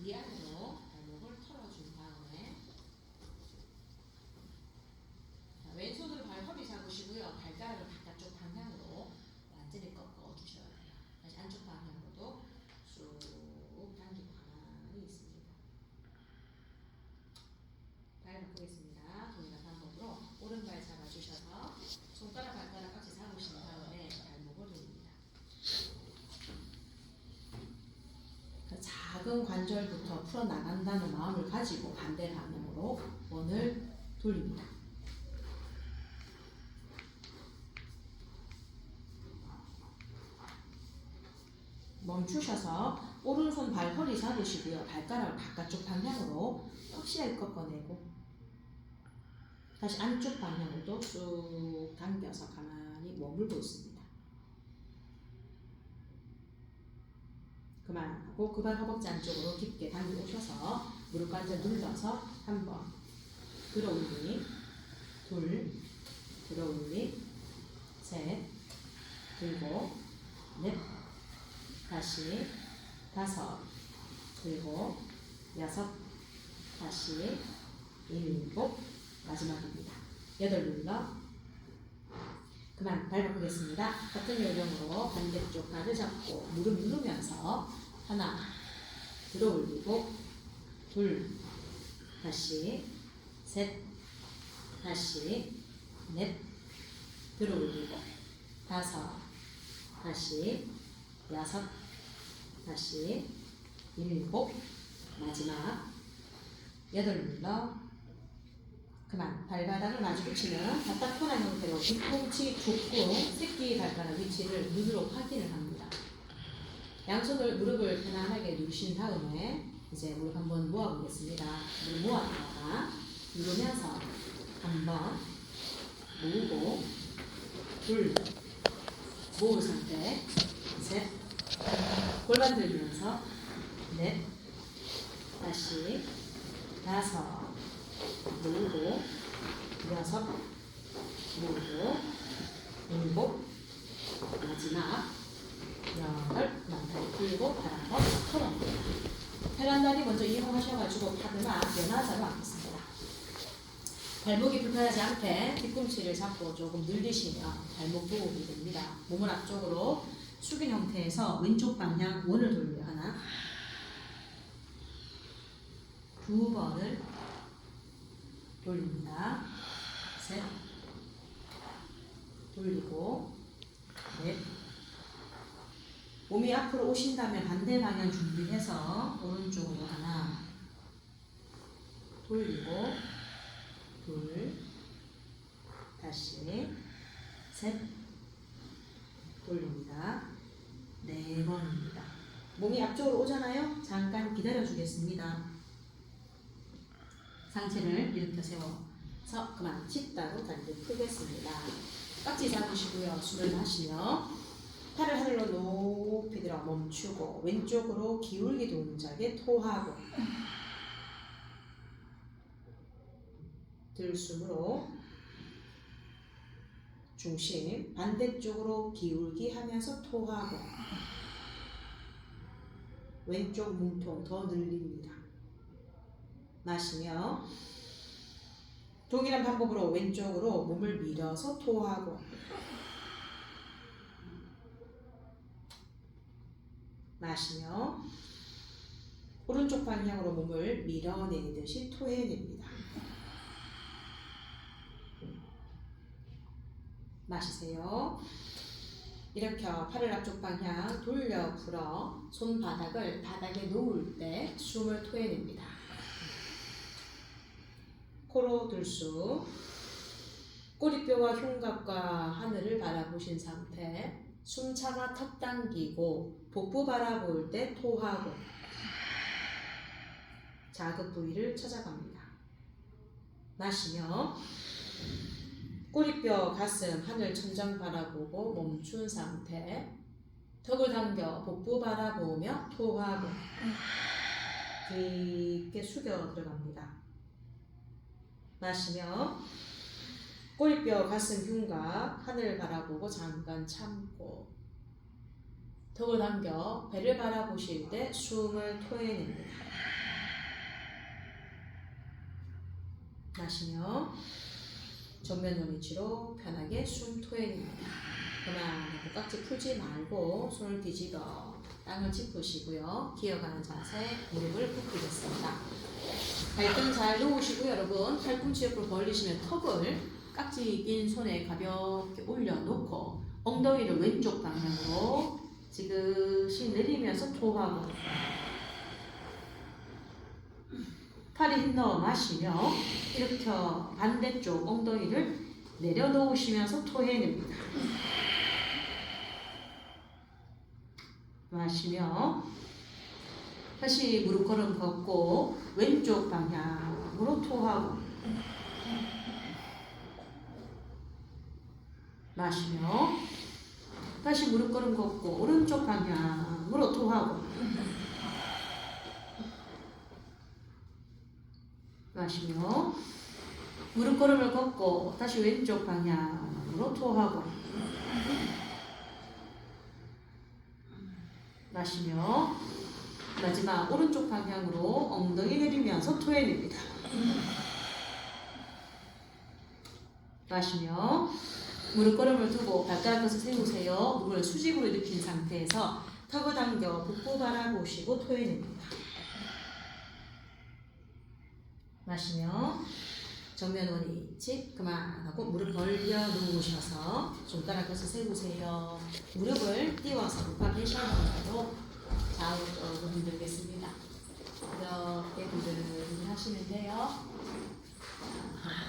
이 안으로 발목을 털어준 다음에 자, 왼손으로 발 허리 잡으시고요. 발가락을 바깥쪽 방향으로 완전히 꺾어 주셔야 돼요. 다시 안쪽 방향으로도 쭉 당기고 가만히 있습니다. 발 바꾸겠습니다. 동일한 방법으로 오른발 잡아주셔서 손가락 발가락 같이 잡으신 다음에 발목을 돌립니다. 작은 관절부터 풀어나간다는 마음을 가지고 반대 방향으로 원을 돌립니다. 멈추셔서 오른손 발 허리 잡으시고요. 발가락을 바깥쪽 방향으로 확실하게 꺾어내고 다시 안쪽 방향으로도 쭉 당겨서 가만히 머물고 있습니다. 그만하고 그 발 허벅지 안쪽으로 깊게 당겨 오셔서 무릎 관절 눌러서 한번 들어올리, 둘, 들어올리, 셋, 들고, 넷, 다시, 다섯, 들고, 여섯, 다시, 일곱, 마지막입니다. 여덟 눌러, 그만 발 바꾸겠습니다. 같은 요령으로 반대쪽 발을 잡고 무릎 누르면서 하나, 들어올리고, 둘, 다시, 셋, 다시, 넷, 들어올리고, 다섯, 다시, 여섯, 다시, 일곱, 마지막, 여덟 눌러, 그만 발바닥을 마주 붙이는 바닥권한 형태로 뒤꿈치, 족구, 새끼 발가락 위치를 눈으로 확인을 합니다. 양손을 무릎을 편안하게 누르신 다음에 이제 무릎 한번 모아보겠습니다. 무릎 모았다가 누르면서 한번 모으고 둘, 모은 상태, 셋, 골반 들면서 넷, 다시 다섯, 모으고 여섯, 모으고 일곱, 마지막 여덟, 다리 들고 발 한번 털어냅니다. 편한 다리 먼저 이용하셔가지고 파드나 연하자로 앉겠습니다. 발목이 불편하지 않게 뒤꿈치를 잡고 조금 늘리시면 발목 보호이 됩니다. 몸을 앞쪽으로 숙인 형태에서 왼쪽 방향 원을 돌려 하나, 두 번을 돌립니다. 셋, 돌리고, 넷. 몸이 앞으로 오신다면 반대 방향 준비해서 오른쪽으로 하나, 돌리고, 둘, 다시, 셋, 돌립니다. 네 번입니다. 몸이 앞쪽으로 오잖아요? 잠깐 기다려 주겠습니다. 상체를 일으켜 세워서 그만 짓다로 다리를 펴겠습니다. 깍지 잡으시고요. 숨을 마시며 팔을 하늘로 높이 들어 멈추고 왼쪽으로 기울기 동작에 토하고 들숨으로 중심 반대쪽으로 기울기 하면서 토하고 왼쪽 몸통 더 늘립니다. 마시며 동일한 방법으로 왼쪽으로 몸을 밀어서 토하고 마시며 오른쪽 방향으로 몸을 밀어내듯이 토해냅니다. 마시세요. 일으켜 팔을 앞쪽 방향 돌려 풀어 손바닥을 바닥에 놓을 때 숨을 토해냅니다. 코로 들숨, 꼬리뼈와 흉곽과 하늘을 바라보신 상태, 숨 차가 턱 당기고 복부 바라볼 때 토하고 자극 부위를 찾아갑니다. 마시며 꼬리뼈, 가슴, 하늘, 천장 바라보고 멈춘 상태, 턱을 당겨 복부 바라보며 토하고 깊게 숙여 들어갑니다. 마시며 꼬리뼈, 가슴, 흉곽, 하늘 바라보고 잠깐 참고 턱을 당겨 배를 바라보실 때 숨을 토해냅니다. 마시며 정면 위치로 편하게 숨 토해냅니다. 그만하고 깍지 풀지 말고 손을 뒤집어 땅을 짚으시고요. 기어가는 자세, 무릎을 굽히겠습니다. 발등 잘 놓으시고요. 여러분 팔꿈치 옆으로 벌리시면 턱을 깍지 낀 손에 가볍게 올려놓고 엉덩이를 왼쪽 방향으로 지그시 내리면서 토하고 팔에 힘 넣어 마시며 일으켜 반대쪽 엉덩이를 내려놓으시면서 토해냅니다. 마시며 다시 무릎 걸음 걷고 왼쪽 방향으로 토하고 마시며 다시 무릎 걸음 걷고 오른쪽 방향으로 토하고 마시며 무릎 걸음을 걷고 다시 왼쪽 방향으로 토하고 마시며 마지막 오른쪽 방향으로 엉덩이 내리면서 토해냅니다. 마시며 무릎 걸음을 두고 발가락 끝을 세우세요. 무릎을 수직으로 일으킨 상태에서 턱을 당겨 복부 바라보시고 토해냅니다. 마시며 정면 원위치 그만하고 무릎 벌려 누우셔서 손가락 끝을 세우세요. 무릎을 띄워서 복부 패션으로 좌우로 흔들겠습니다. 이렇게 흔들흔들 하시면 돼요.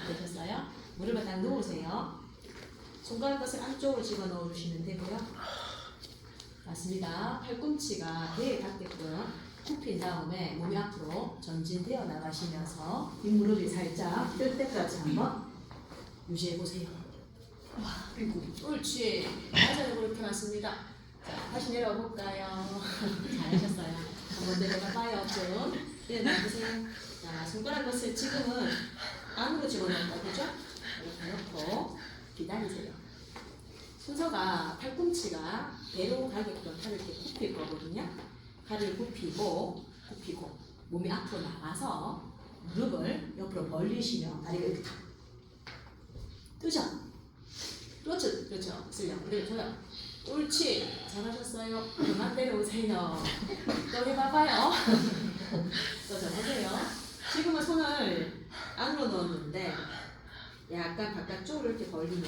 되셨어요? 무릎을 딱 놓으세요. 손가락 끝을 안쪽으로 집어넣어 주시면 되고요. 맞습니다. 팔꿈치가 배에 닿게끔 굽힌 다음에 몸이 앞으로 전진되어 나가시면서 뒷무릎이 살짝 뜰 때까지 한번 유지해보세요. 그리고 옳지. 맞아요. 그렇게 맞습니다. 자, 다시 내려와 볼까요? 잘하셨어요. 한번 내려가 봐요. 좀 일어나보세요. 자, 손가락 끝을 지금은 안으로 집어넣었다. 그죠? 이렇게 넣고 기다리세요. 순서가 팔꿈치가 배로 가게끔 팔을 이렇게 굽힐 거거든요. 팔을 굽히고 몸이 앞으로 나가서 무릎을 옆으로 벌리시며 다리가 이렇게 탁 뜨죠? 그렇죠. 쓸려. 네, 좋아요. 옳지. 잘하셨어요. 그만 내려오세요. 또 해봐봐요. 또 잘하세요. 지금은 손을 안으로 넣었는데 약간 바깥쪽으로 이렇게 벌리면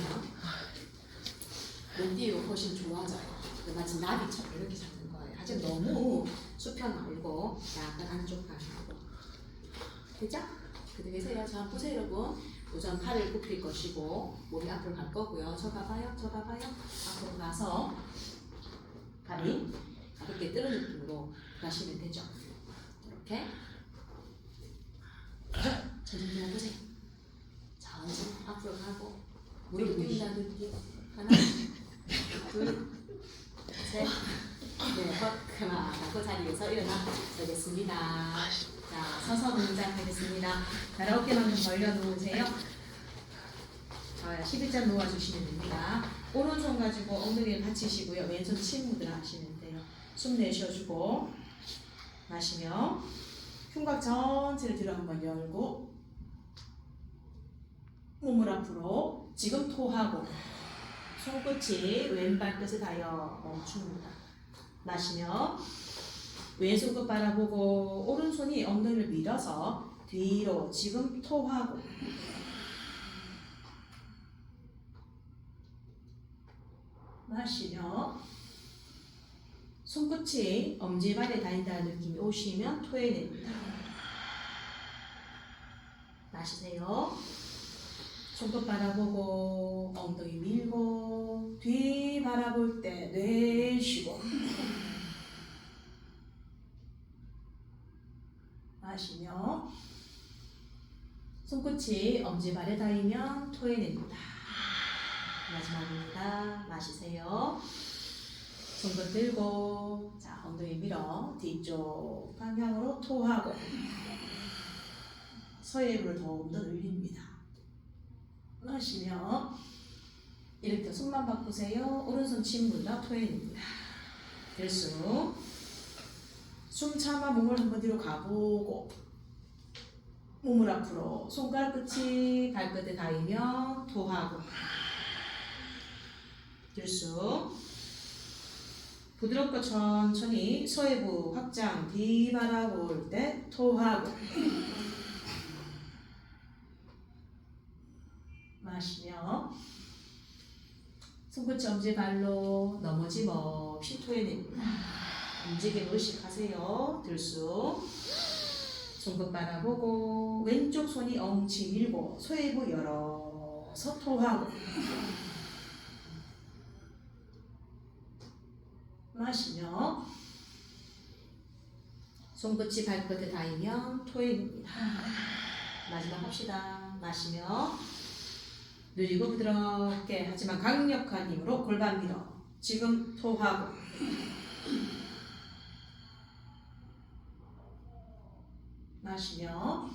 왼뒤로 훨씬 좋아져요. 마치 나비처럼 이렇게 잡는 거예요. 하지만 너무 수평 말고 약간 안쪽 방향으로. 되죠? 그대로 계세요. 자, 보세요 여러분. 우선 팔을 굽힐 것이고 몸이 앞으로 갈 거고요. 저 봐봐요. 앞으로 가서 발이 가볍게 뜨는 느낌으로 가시면 되죠. 이렇게 천천히 해보세요. 천천히 앞으로 가고 무릎 뛴다는 느낌. 하나 둘 셋 넷 그만 하고 자리에서 일어나 되겠습니다. 자, 서서 동작하겠습니다. 자, 어깨만 좀 벌려 놓으세요. 자, 11자 놓아주시면 됩니다. 오른손 가지고 엉덩이를 받치시고요. 왼손 침무들 하시면 돼요. 숨 내쉬어주고 마시며 흉곽 전체를 뒤로 한번 열고 몸을 앞으로 지금 토하고 손끝이 왼발 끝에 닿여 멈춥니다. 마시며 왼손 끝 바라보고 오른손이 엉덩이를 밀어서 뒤로 지금 토하고 마시며 손끝이 엄지발에 닿는다는 느낌이 오시면 토해냅니다. 마시세요. 손끝 바라보고 엉덩이 밀고 뒤 바라볼 때 내쉬고 마시며 손끝이 엄지발에 닿으면 토해냅니다. 마지막입니다. 마시세요. 손끝 들고 자 엉덩이 밀어 뒤쪽 방향으로 토하고 서해부를 더욱 더 늘립니다. 마시며 이렇게 손만 바꾸세요. 오른손 침물러 토해냅니다. 들쑥. 숨 참아 몸을 한번 뒤로 가보고 몸을 앞으로 손가락 끝이 발끝에 닿으면 토하고 들쑥. 부드럽고 천천히 서해부 확장 뒤바라볼 때 토하고 마시며 손끝이 엄지발로 넘어짐 없이 토해냅니다. 움직임 의식하세요. 들쑥. 손끝 바라보고 왼쪽 손이 엉치 밀고 소해부 열어서 토하고 마시며 손끝이 발끝에 닿으면 토해냅니다. 마지막 합시다. 마시며 느리고 부드럽게 하지만 강력한 힘으로 골반 밀어 지금 토하고 마시며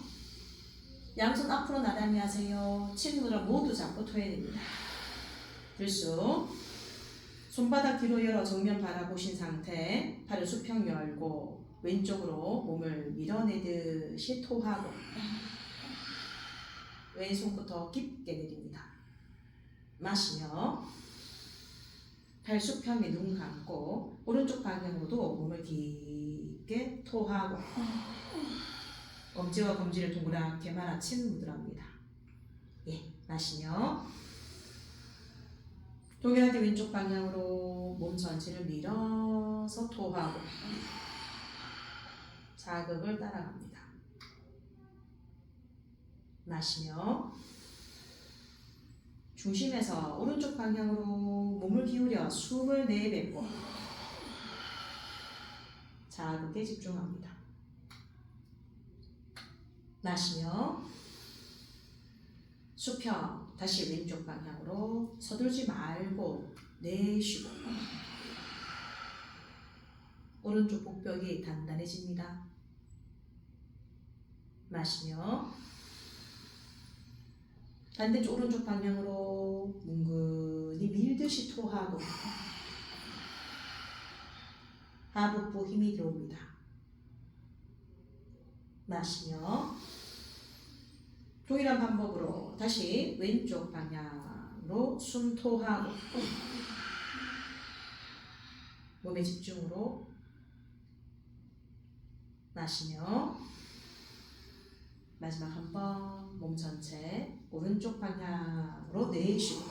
양손 앞으로 나란히 하세요. 친구랑 모두 잡고 토해냅니다. 들쑥. 손바닥 뒤로 열어 정면 바라보신 상태 팔을 수평 열고 왼쪽으로 몸을 밀어내듯이 토하고 왼손부터 더 깊게 내립니다. 마시며 팔 수평에 눈 감고 오른쪽 방향으로도 몸을 깊게 토하고 엄지와 검지를 동그랗게 말아 침 무드랍니다. 예, 마시며 동일하게 왼쪽 방향으로 몸 전체를 밀어서 토하고 자극을 따라갑니다. 마시며 중심에서 오른쪽 방향으로 몸을 기울여 숨을 내뱉고 자극에 집중합니다. 마시며 수평 다시 왼쪽 방향으로 서둘지 말고 내쉬고 오른쪽 복벽이 단단해집니다. 마시며 반대쪽 오른쪽 방향으로 뭉근히 밀듯이 토하고 하복부 힘이 들어옵니다. 마시며 동일한 방법으로 다시 왼쪽 방향으로 숨 토하고 몸의 집중으로 마시며 마지막 한 번 몸 전체 오른쪽 방향으로 내쉬고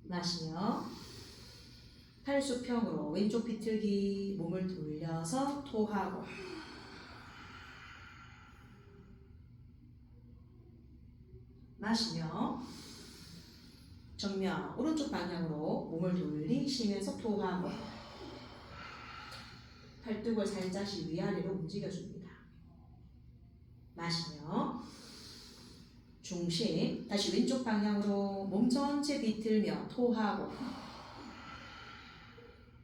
마시며 팔 수평으로 왼쪽 비틀기 몸을 돌려서 토하고 마시며 정면 오른쪽 방향으로 몸을 돌리시면서 토하고 팔뚝을 살짝씩 위아래로 움직여줍니다. 마시며 중심 다시 왼쪽 방향으로 몸 전체 비틀며 토하고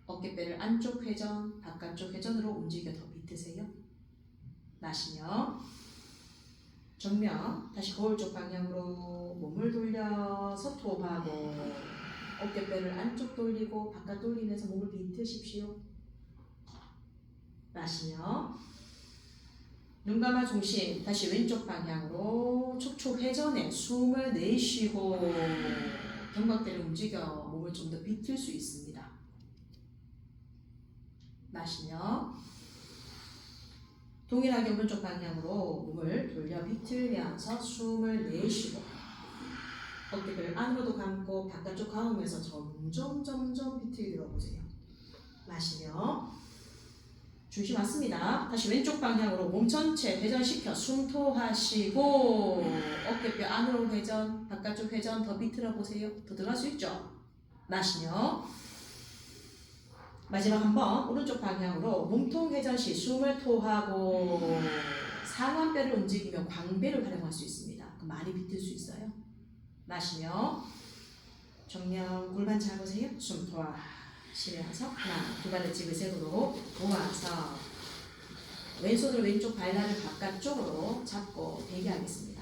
어깨뼈를 안쪽 회전, 바깥쪽 회전으로 움직여 더 비트세요. 마시며 정면 다시 거울 쪽 방향으로 몸을 돌려서 토하고 어깨뼈를 안쪽 돌리고 바깥 돌리면서 몸을 비트십시오. 마시며 눈 감아 중심 다시 왼쪽 방향으로 촉촉 회전해 숨을 내쉬고 견갑대를 움직여 몸을 좀 더 비틀 수 있습니다. 마시며 동일하게 오른쪽 방향으로 몸을 돌려 비틀면서 숨을 내쉬고 어깨를 안으로도 감고 바깥쪽 가운데서 점점 비틀기 들어보세요. 마시며 중심 왔습니다. 다시 왼쪽 방향으로 몸 전체 회전시켜 숨 토하시고 어깨뼈 안으로 회전, 바깥쪽 회전 더 비틀어 보세요. 더 들어갈 수 있죠? 마시며 마지막 한번 오른쪽 방향으로 몸통 회전 시 숨을 토하고 상완뼈를 움직이며 광배를 활용할 수 있습니다. 많이 비틀 수 있어요. 마시며 정면 골반 잡으세요. 숨 토하시면서 하나, 두 발을 지그재그로 모아서 왼손으로 왼쪽 발날을 바깥쪽으로 잡고 대기하겠습니다.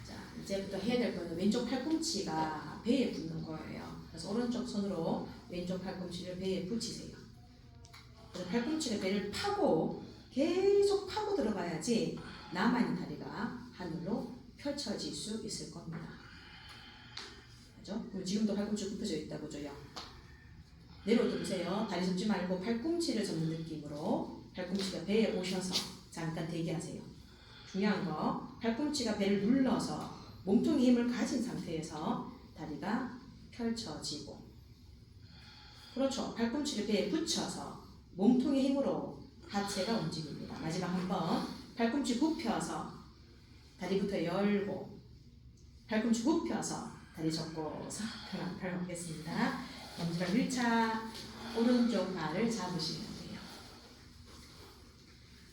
자, 이제부터 해야 될 거는 왼쪽 팔꿈치가 배에 붙는 거예요. 그래서 오른쪽 손으로 왼쪽 팔꿈치를 배에 붙이세요. 그래서 팔꿈치가 배를 파고 계속 파고 들어가야지 남아있는 다리가 하늘로 펼쳐질 수 있을 겁니다. 그죠? 그럼 지금도 팔꿈치 굽혀져 있다고 죠요. 내려오도 보세요. 다리 접지 말고 팔꿈치를 접는 느낌으로 팔꿈치가 배에 오셔서 잠깐 대기하세요. 중요한 거, 팔꿈치가 배를 눌러서 몸통에 힘을 가진 상태에서 다리가 펼쳐지고, 그렇죠. 팔꿈치를 배에 붙여서 몸통의 힘으로 하체가 움직입니다. 마지막 한번 팔꿈치 굽혀서 다리부터 열고, 팔꿈치 굽혀서 다리 접고서 편한 팔 먹겠습니다. 엄지발 1차 오른쪽 발을 잡으시면 돼요.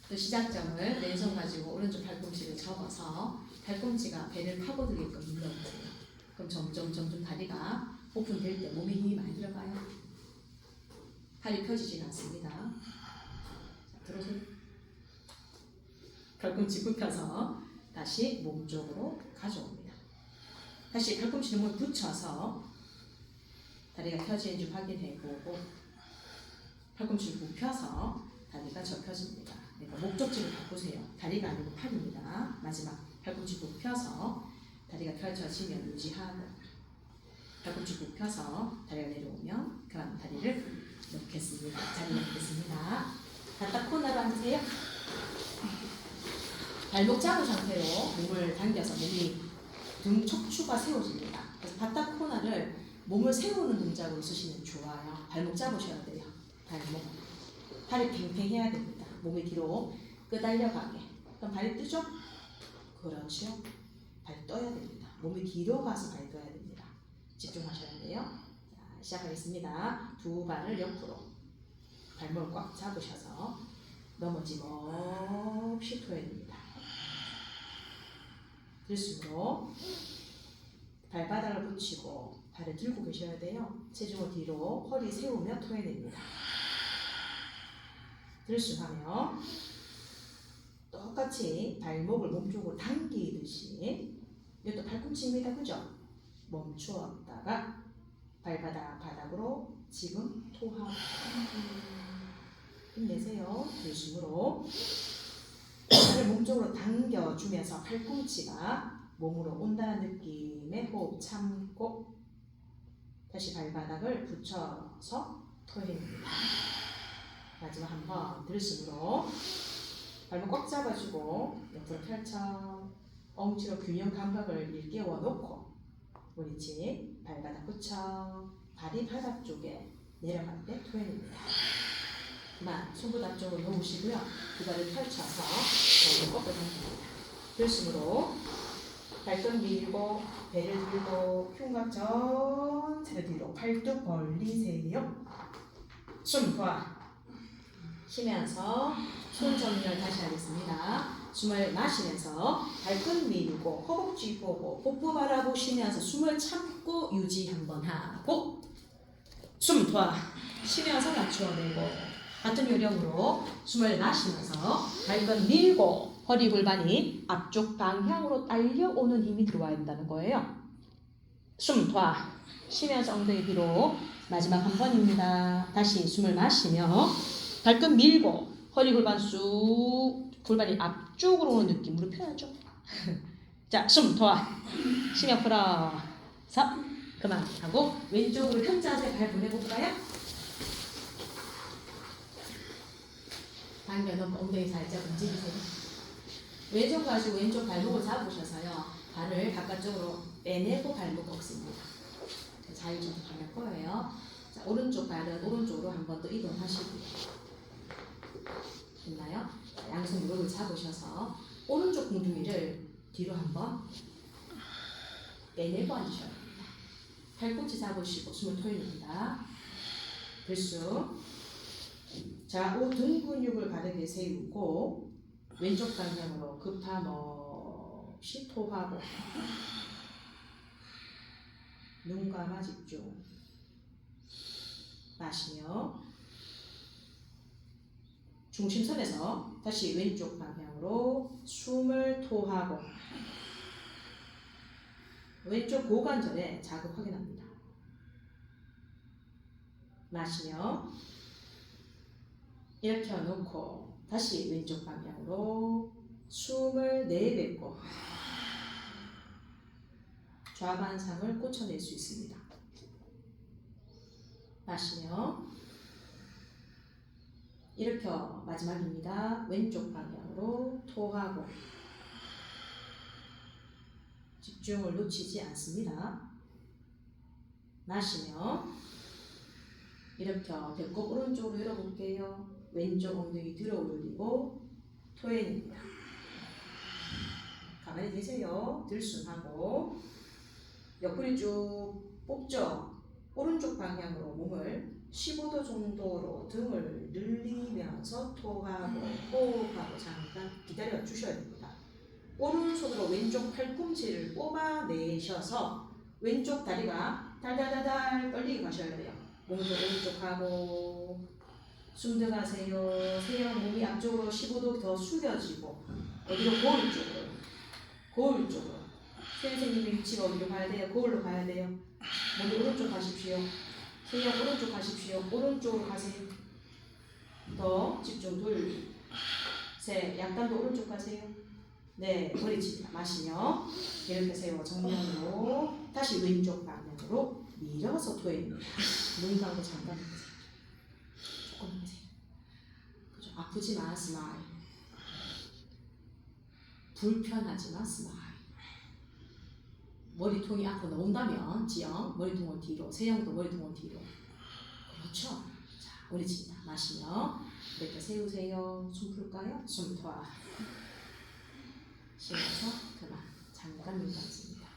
또 시작점을 왼손 가지고 오른쪽 팔꿈치를 접어서 팔꿈치가 배를 파고들게끔 눌러보세요. 그럼 점점 다리가 오픈될 때 몸에 힘이 많이 들어가요. 팔이 펴지진 않습니다. 자, 들어오세요. 팔꿈치 굽혀서 다시 몸 쪽으로 가져옵니다. 다시 팔꿈치를 몸에 붙여서 다리가 펴지는지 확인해보고, 팔꿈치를 굽혀서 다리가 접혀집니다. 그러니까 목적지를 바꾸세요. 다리가 아니고 팔입니다. 마지막 팔꿈치 굽혀서 다리가 펼쳐지면 유지하고, 팔꿈치 굽혀서 다리가 내려오면 그럼 다리를 놓겠습니다. 자리 놓겠습니다. 바닥 코너로 앉으세요. 발목 잡은 상태로 몸을 당겨서 몸이 등 척추가 세워집니다. 그래서 바닥 코너를 몸을 세우는 동작으로 쓰시면 좋아요. 발목 잡으셔야 돼요. 발목. 팔이 팽팽해야 됩니다. 몸이 뒤로 끄달려가게. 그럼 발이 뜨죠? 그렇죠. 발이 떠야 됩니다. 몸이 뒤로 가서 발이 떠야 됩니다. 집중하셔야 돼요. 자, 시작하겠습니다. 두 발을 옆으로 발목을 꽉 잡으셔서 넘어짐 없이 토해야 됩니다. 들숨으로 발바닥을 붙이고 발을 들고 계셔야 돼요. 체중을 뒤로 허리 세우며 토해냅니다. 들숨하며 똑같이 발목을 몸쪽으로 당기듯이, 이것도 팔꿈치입니다. 그죠? 멈추었다가 발바닥 바닥으로 지금 토하고 힘내세요. 들숨으로 발을 몸쪽으로 당겨주면서 팔꿈치가 몸으로 온다는 느낌의 호흡 참고 다시 발바닥을 붙여서 토해냅니다. 마지막 한번 들숨으로 발목 꽉 잡아주고 옆으로 펼쳐 엉치로 균형 감각을 일깨워 놓고 머리치 발바닥 붙여 발이 바닥 쪽에 내려갈 때 토해냅니다. 그만 손끝 앞쪽으로 놓으시고요. 두 발을 펼쳐서 몸을 꺾어 당깁니다. 들숨으로 발끝 밀고 배를 들고 흉곽 전체를 뒤로 팔뚝 벌리세요. 숨 봐. 쉬면서 손 정리를 다시 하겠습니다. 숨을 마시면서 발끝 밀고 허벅지 보고 복부 바라보시면서 숨을 참고 유지 한번 하고, 숨 봐. 쉬면서 낮추어내고, 같은 요령으로 숨을 마시면서 발끝 밀고 허리 골반이 앞쪽 방향으로 딸려오는 힘이 들어와야 된다는 거예요. 숨 봐. 쉬면서 엉덩이 뒤로. 마지막 한 번입니다. 다시 숨을 마시며 발끝 밀고 허리 골반 쑥, 골반이 앞쪽으로 오는 느낌으로 펴야죠. 자, 숨 더. 쉬며 풀어서 그만하고 왼쪽으로 현자세 발 보내볼까요? 당겨놓고 엉덩이 살짝 움직이세요. 왼쪽 가지고 왼쪽 발목을 잡으셔서요. 발을 바깥쪽으로 빼내고 발목 꺾습니다. 자유전도 가할 거예요. 자, 오른쪽 발은 오른쪽으로 한 번 더 이동하시고요. 됐나요? 양손 무릎을 잡으셔서 오른쪽 궁둥이를 뒤로 한번 빼내고 앉으셔야 됩니다. 팔꿈치 잡으시고 숨을 토해냅니다. 들숨. 자, 등 근육을 바르게 세우고 왼쪽 방향으로 급함 없이 토하고 눈 감아 집중. 마시며 중심선에서 다시 왼쪽 방향으로 숨을 토하고 왼쪽 고관절에 자극 확인합니다. 마시며 이렇게 놓고 다시 왼쪽 방향으로 숨을 내뱉고 좌반상을 꽂혀낼 수 있습니다. 마시며 일으켜 마지막입니다. 왼쪽 방향으로 토하고 집중을 놓치지 않습니다. 마시며 일으켜 배꼽 오른쪽으로 열어볼게요. 왼쪽 엉덩이 들어 올리고 토해냅니다. 가만히 계세요. 들숨하고 옆구리 쭉 뽑죠. 오른쪽 방향으로 몸을 15도 정도로 등을 늘리면서 토하고 호흡하고 잠깐 기다려 주셔야 됩니다. 오른손으로 왼쪽 팔꿈치를 뽑아내셔서 왼쪽 다리가 달달달달 떨리게 가셔야 돼요. 몸도 오른쪽 하고 숨 들어가세요. 세영 몸이 앞쪽으로 15도 더 숙여지고 어디로? 거울 쪽으로. 거울 쪽으로. 선생님의 위치가 어디로 가야 돼요? 거울로 가야 돼요. 몸이 오른쪽 가십시오. 세영 오른쪽 가십시오. 오른쪽으로 가세요. 더 집중. 둘, 셋. 약간 더 오른쪽 가세요. 네, 머리 칩니다. 마시며 이렇게 세워 정면으로 다시 왼쪽 방향으로 밀어서 토해냅니다. 눈 감고 잠깐 보세요. 조금 보세요. 그죠? 아프지만 스마일. 불편하지만 스마일. 머리통이 앞으로 나온다면 지영 머리통을 뒤로, 세영도 머리통을 뒤로. 그렇죠. 자, 머리 칩니다. 마시며 이렇게 세우세요. 숨 풀까요? 숨 토하. 쉬면서 그만. 잠깐 눈 감습니다.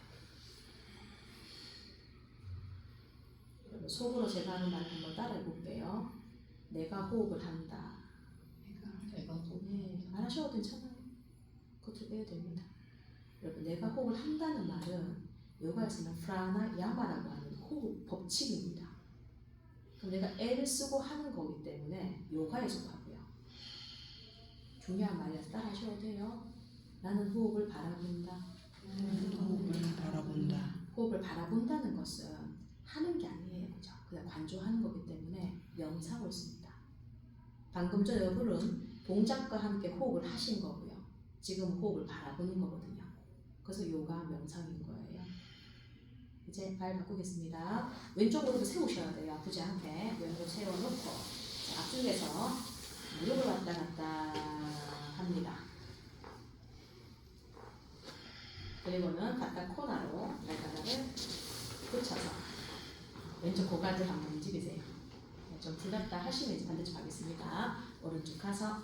속으로 제가 하는 말 한번 따라해 볼게요. 내가 호흡을 한다. 내가 호흡. 네, 안 하셔도 괜찮아요. 그것도 빼야 됩니다. 여러분, 내가 호흡을 한다는 말은 요가에서는 프라나 야마라고 하는 호흡 법칙입니다. 그럼 내가 애를 쓰고 하는 거기 때문에 요가에 속하고요. 중요한 말이라서 따라 하셔도 돼요. 나는 호흡을 바라본다. 호흡을 바라본다. 호흡을 바라본다는 것은 하는 게 아니에요. 그죠? 그냥 관조하는 거기 때문에 명상을 씁니다. 방금 전 여러분은 동작과 함께 호흡을 하신 거고요. 지금 호흡을 바라보는 거거든요. 그래서 요가 명상인 거예요. 이제 발 바꾸겠습니다. 왼쪽 무릎을 세우셔야 돼요. 아프지 않게. 왼쪽 세워놓고 자, 앞쪽에서 무릎을 왔다 갔다 합니다. 그리고는 바닥 코너로 발바닥을 붙여서 왼쪽 고관절 한번 움직이세요. 좀 풀렸다 하시면 이제 반대쪽 가겠습니다. 오른쪽 가서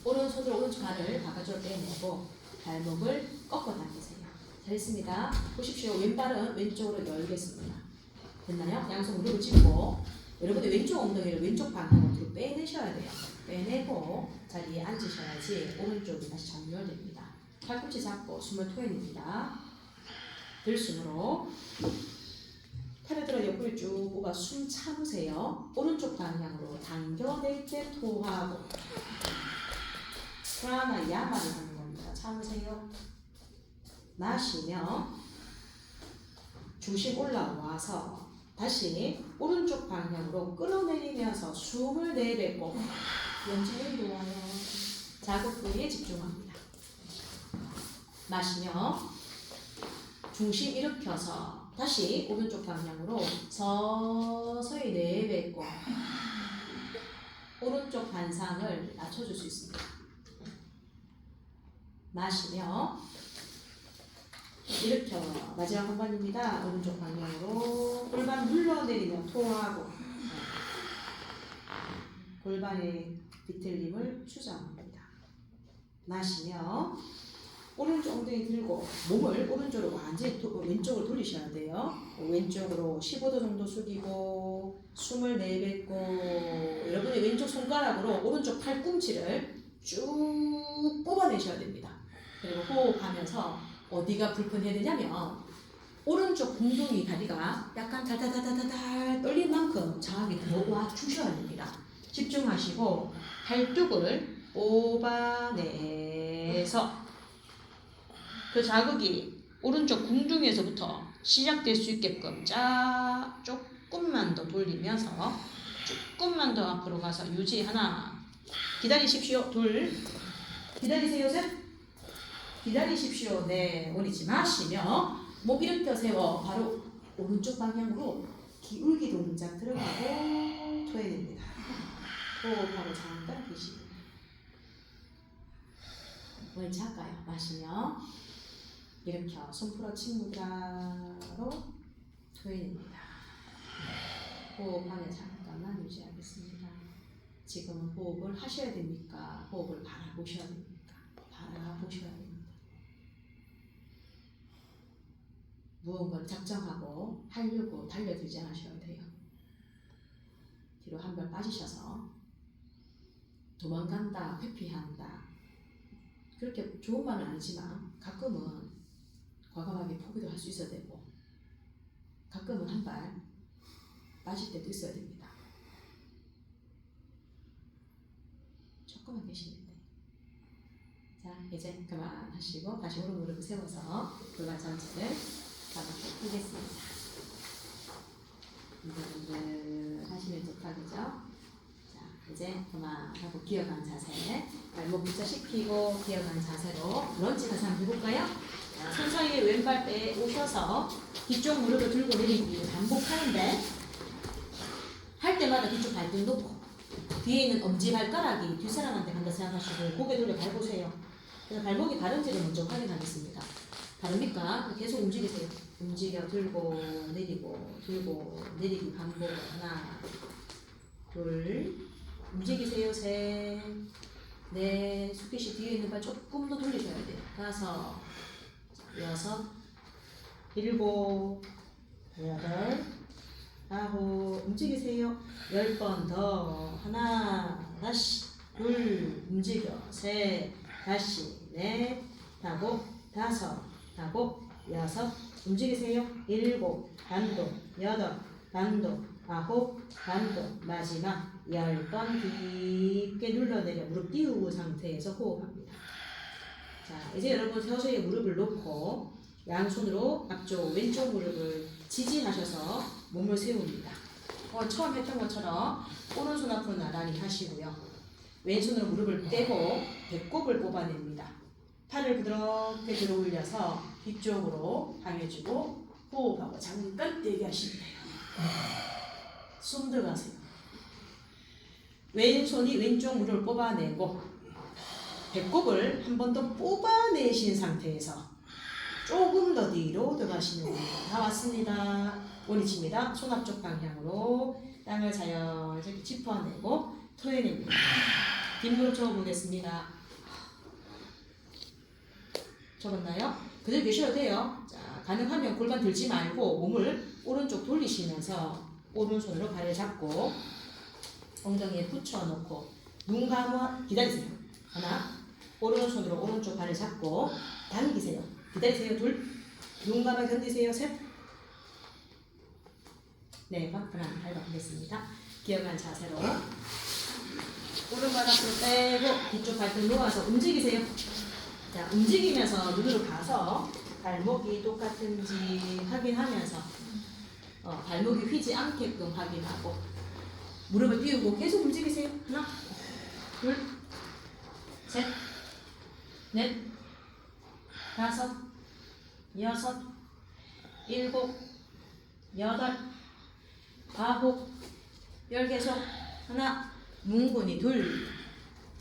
오른손으로 오른쪽 발을 바깥쪽으로 빼내고 발목을 꺾어 당기세요. 잘했습니다. 보십시오. 왼발은 왼쪽으로 열겠습니다. 됐나요? 양손 무릎을 짚고 여러분들 왼쪽 엉덩이를 왼쪽 방향으로 뒤로 빼내셔야 돼요. 빼내고 자리에 앉으셔야지 오른쪽이 다시 정렬됩니다. 팔꿈치 잡고 숨을 토해냅니다. 들숨으로 팔을 들어 옆구리 쭉 뽑아 숨 참으세요. 오른쪽 방향으로 당겨낼 때 토하고 프라나 야마를 하는 겁니다. 참으세요. 마시며 중심 올라와서 다시 오른쪽 방향으로 끌어내리면서 숨을 내뱉고 연장이 좋아요. 자극 부위에 집중합니다. 마시며 중심 일으켜서 다시 오른쪽 방향으로 서서히 내뱉고 오른쪽 반상을 낮춰줄 수 있습니다. 마시며 일으켜 마지막 한 번입니다. 오른쪽 방향으로 골반 눌러내리며 토하고 골반의 비틀림을 추정합니다. 마시며 오른쪽 엉덩이 들고 몸을 오른쪽으로 완전히 왼쪽으로 돌리셔야 돼요. 왼쪽으로 15도 정도 숙이고 숨을 내뱉고 여러분의 왼쪽 손가락으로 오른쪽 팔꿈치를 쭉 뽑아내셔야 됩니다. 그리고 호흡하면서 어디가 불편해야 되냐면 오른쪽 공둥이 다리가 약간 달달달달달 떨린 만큼 정확히 들어와 주셔야 됩니다. 집중하시고 팔뚝을 뽑아내서 그 자극이 오른쪽 궁둥이에서부터 시작될 수 있게끔 조금만 더 돌리면서 조금만 더 앞으로 가서 유지. 하나, 기다리십시오. 둘, 기다리세요. 셋, 기다리십시오. 네, 올리지 마시며 목 일으켜 세워 바로 오른쪽 방향으로 기울기 동작 들어가고 토해냅니다. 호흡하고 잠깐 계시고 옳지 할까요? 마시며 일으켜 손 풀어 침무드라로 토해냅니다. 호흡하며 잠깐만 유지하겠습니다. 지금은 호흡을 하셔야 됩니까? 호흡을 바라보셔야 됩니까? 바라보셔야 됩니다. 무언가를 작정하고 하려고 달려들지 않으셔도 돼요. 뒤로 한 발 빠지셔서 도망간다, 회피한다. 그렇게 좋은 말은 아니지만 가끔은 과감하게 포기도 할 수 있어야 되고 가끔은 한 발 빠질 때도 있어야 됩니다. 조금만 계시면 돼요. 자, 이제 그만하시고 다시 오른 무릎을 세워서 골반 전체를 가볍게 펴겠습니다. 하시면 좋다, 그죠? 자, 이제 그만하고 기어간 자세, 발목 붙여시키고 기어간 자세로 런치 다시 한번 해볼까요? 자, 천천히 왼발 빼오셔서 뒤쪽 무릎을 들고 내리기 반복하는데 할 때마다 뒤쪽 발등 놓고 뒤에 있는 엄지발가락이 뒷사람한테 간다 생각하시고 고개 돌려 밟으세요. 그래서 발목이 다른지를 먼저 확인하겠습니다. 다릅니까? 계속 움직이세요. 움직여 들고 내리고 들고 내리기 반복. 하나, 둘, 움직이세요. 셋, 넷, 수키씨 뒤에 있는 발 조금 더 돌리셔야 돼요. 다섯, 여섯, 일곱, 여덟, 아홉, 움직이세요. 10번 더. 하나, 다시, 둘, 움직여. 셋, 다시, 넷, 다섯, 여섯, 움직이세요. 일곱, 반도, 여덟, 반도, 아홉, 반도, 마지막 10번 깊게 눌러내려 무릎 띄우고 상태에서 호흡합니다. 자, 이제 여러분 서서히 무릎을 놓고 양손으로 앞쪽 왼쪽 무릎을 지지하셔서 몸을 세웁니다. 처음 했던 것처럼 오른손 앞으로 나란히 하시고요. 왼손으로 무릎을 떼고 배꼽을 뽑아냅니다. 팔을 부드럽게 들어 올려서 뒤쪽으로 당겨주고 호흡하고 잠깐 대기하시면 돼요. 숨 들어가세요. 왼손이 왼쪽 무릎을 뽑아내고 배꼽을 한 번 더 뽑아내신 상태에서 조금 더 뒤로 들어가시면 됩니다. 다 왔습니다. 올리칩니다. 손 앞쪽 방향으로 땅을 자연스럽게 짚어내고 토해냅니다. 뒷무릎 접어보겠습니다. 접었나요? 그대로 계셔도 돼요. 자, 가능하면 골반 들지 말고 몸을 오른쪽 돌리시면서 오른손으로 발을 잡고 엉덩이에 붙여놓고 눈 감아 기다리세요. 하나, 오른손으로 오른쪽 발을 잡고 당기세요. 기다리세요. 둘, 눈 감아 견디세요. 셋, 네 번. 하나, 밟아보겠습니다. 기어간 자세로 오른발 앞으로 빼고 뒤쪽 발등 놓아서 움직이세요. 자, 움직이면서 눈으로 가서 발목이 똑같은지 확인하면서 발목이 휘지 않게끔 확인하고 무릎을 띄우고 계속 움직이세요. 하나, 둘, 셋, 넷, 다섯, 여섯, 일곱, 여덟, 아홉, 열. 계속. 하나, 뭉근히. 둘,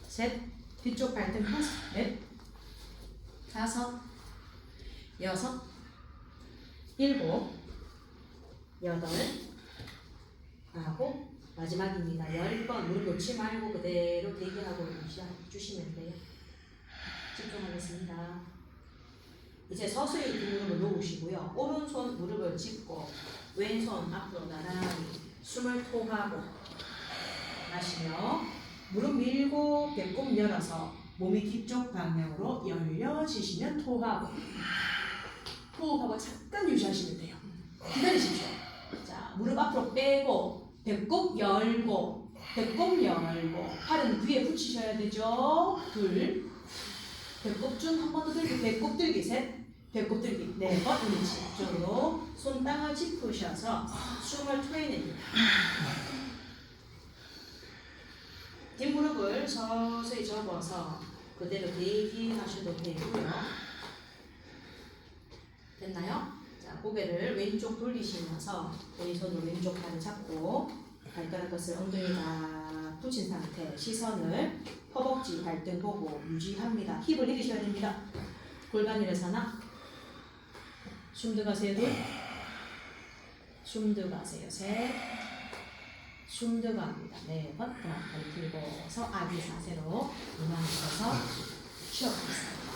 셋, 뒤쪽 발등 다섯, 넷, 다섯, 여섯, 일곱, 여덟, 아홉, 마지막입니다. 10번 무릎 놓지 말고 그대로 대기하고 주시면 돼요. 집중하겠습니다. 이제 서서히 무릎을 놓으시고요. 오른손 무릎을 짚고 왼손 앞으로 나란히 숨을 토하고 마시며 무릎 밀고 배꼽 열어서 몸이 뒤쪽 방향으로 열려지시면 토하고 호흡하고 잠깐 유지하시면 돼요. 기다리십시오. 자, 무릎 앞으로 빼고 배꼽 열고 팔은 위에 붙이셔야 되죠. 둘, 배꼽 좀 한 번 더 들고 배꼽 들기. 셋, 배꼽 들기 4번 옳지. 이쪽으로 손 땅을 짚으셔서 숨을 토해냅니다. 뒷무릎을 서서히 접어서 그대로 대기하셔도 되고요. 됐나요? 자, 고개를 왼쪽 돌리시면서 왼손으로 왼쪽 발을 잡고 발가락 끝을 엉덩이가 붙인 상태, 시선을 허벅지 발등 보고 유지합니다. 힙을 내리셔야 됩니다. 골반 일어서나 숨 들어가세요. 둘, 숨 들어가세요. 셋, 숨 들어갑니다. 4번. 다리 들고서 아기 자세로 이만하셔서 쉬어보겠습니다.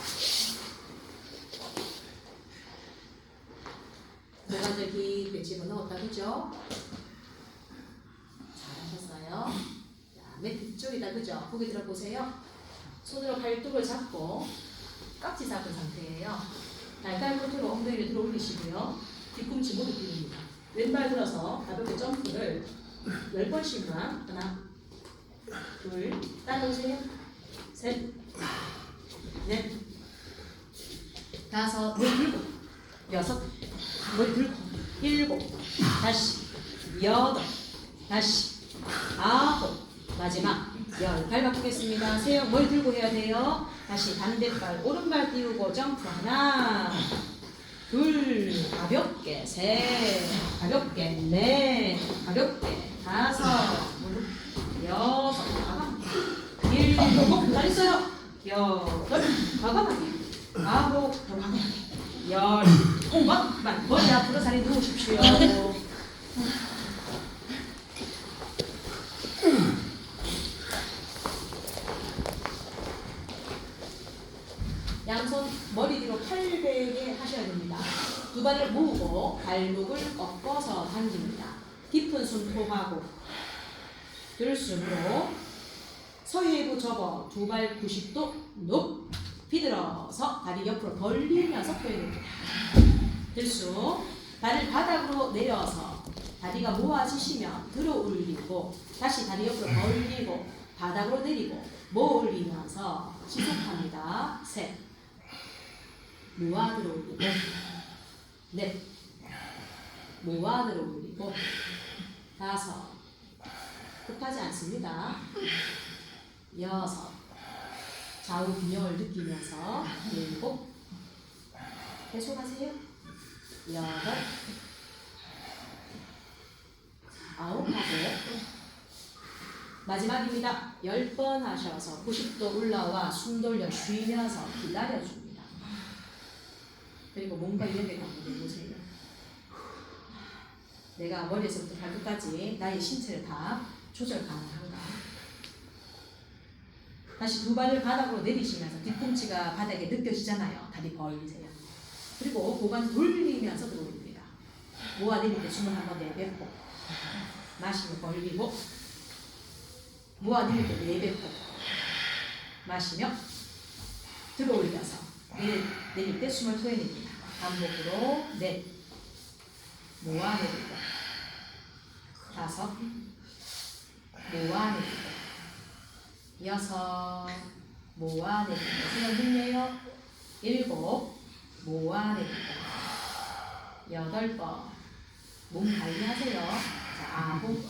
골반을 깊게 집어넣었다, 그죠? 잘하셨어요. 자, 맨 뒤쪽이다, 그죠? 고개 들어보세요. 손으로 발톱을 잡고 깍지 잡은 상태예요. 발가락 끝으로 엉덩이를 들어 올리시고요. 뒤꿈치 모두 빌립니다. 왼발 들어서 가볍게 점프를 10번씩만 하나, 둘, 따라오세요. 셋, 넷, 다섯, 일곱, 여섯, 머리 들고 일곱, 다시 여덟, 다시 아홉, 마지막 10. 발 바꾸겠습니다. 세요. 머리 들고 해야 돼요. 다시 반대발 오른발 띄우고 점프 하나, 둘, 가볍게 셋, 가볍게 넷, 가볍게 다섯, 여섯, 일곱, 잘했어요. 여덟, 과감하게 아홉, 더 과감하게 열, 공번만 머리 앞으로 자리 누우십시오. 양손 머리 뒤로 팔베개 하셔야 됩니다. 두 발을 모으고 발목을 꺾어서 당깁니다. 깊은 숨 토하고 들숨으로 서해부 접어 두 발 90도 높이 들어서 다리 옆으로 벌리면서 표현합니다. 들숨 발을 바닥으로 내려서 다리가 모아지시면 들어 올리고 다시 다리 옆으로 벌리고 바닥으로 내리고 모아 올리면서 지속합니다. 셋, 모아 들어 올리고 넷, 모아 들어 올리고 다섯, 급하지 않습니다. 여섯, 좌우 균형을 느끼면서 일곱, 계속하세요. 여덟, 아홉 하고 마지막입니다. 10번 하셔서 90도 올라와 숨 돌려 쉬면서 기다려줍니다. 그리고 몸과 이렇게 감독해보세요. 내가 머리에서부터 발끝까지 나의 신체를 다 조절 가능한가? 다시 두 발을 바닥으로 내리시면서 뒤꿈치가 바닥에 느껴지잖아요. 다리 벌리세요. 그리고 고관 돌리면서 들어올립니다. 모아 내릴 때 숨을 한번 내뱉고 마시고 벌리고 모아 내릴 때 내뱉고 마시며 들어 올려서 내릴 때 숨을 토해냅니다. 반복으로 넷, 모아 내리고 다섯, 모아 내리고 여섯, 모아 내리고 생각 힘내요. 일곱, 모아 내리고 8번 몸 관리하세요. 자, 9번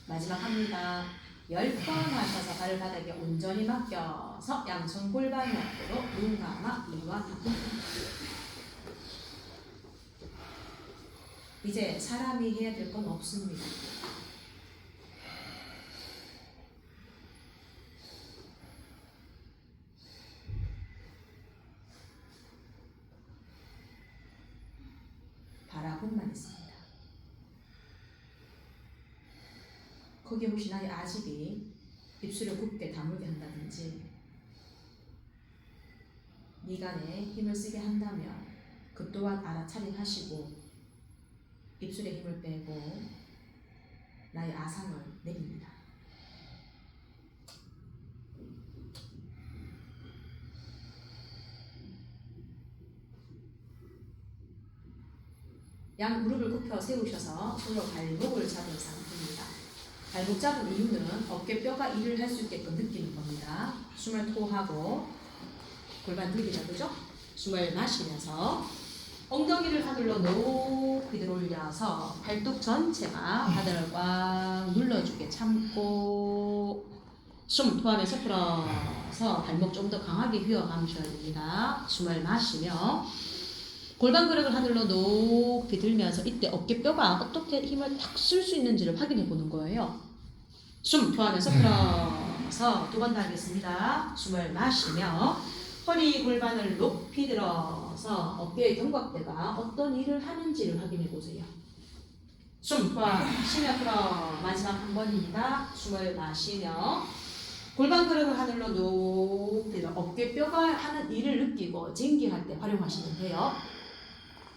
마지막 합니다. 10번 하셔서 발을 바닥에 온전히 맡겨서 양손 골반 옆으로 눈 감아 이완합니다. 이제 사람이 해야 될 건 없습니다. 바라본만 있습니다. 거기에 혹시 나의 아집이 입술을 굽게 다물게 한다든지 미간에 힘을 쓰게 한다면 그 또한 알아차림하시고 입술에 힘을 빼고 나의 아상을 내립니다. 양 무릎을 굽혀 세우셔서 손으로 발목을 잡은 상태입니다. 발목 잡은 이유는 어깨뼈가 일을 할 수 있게끔 느끼는 겁니다. 숨을 토하고 골반 들기다, 그죠? 숨을 마시면서 엉덩이를 하늘로 높이 들어 올려서 팔뚝 전체가 바닥을 꽉 눌러주게 참고 숨 토하면서 풀어서 발목 좀 더 강하게 휘어 감으셔야 됩니다. 숨을 마시며 골반 근육을 하늘로 높이 들면서 이때 어깨뼈가 어떻게 힘을 딱 쓸 수 있는지를 확인해 보는 거예요. 숨 토하면서 풀어서 두 번 더 하겠습니다. 숨을 마시며 허리 골반을 높이 들어서 어깨의 견갑대가 어떤 일을 하는지를 확인해 보세요. 숨 쉬며 풀어. 마지막 한 번입니다. 숨을 마시며 골반 근육을 하늘로 높이 들어 어깨뼈가 하는 일을 느끼고 쟁기할 때 활용하시면 돼요.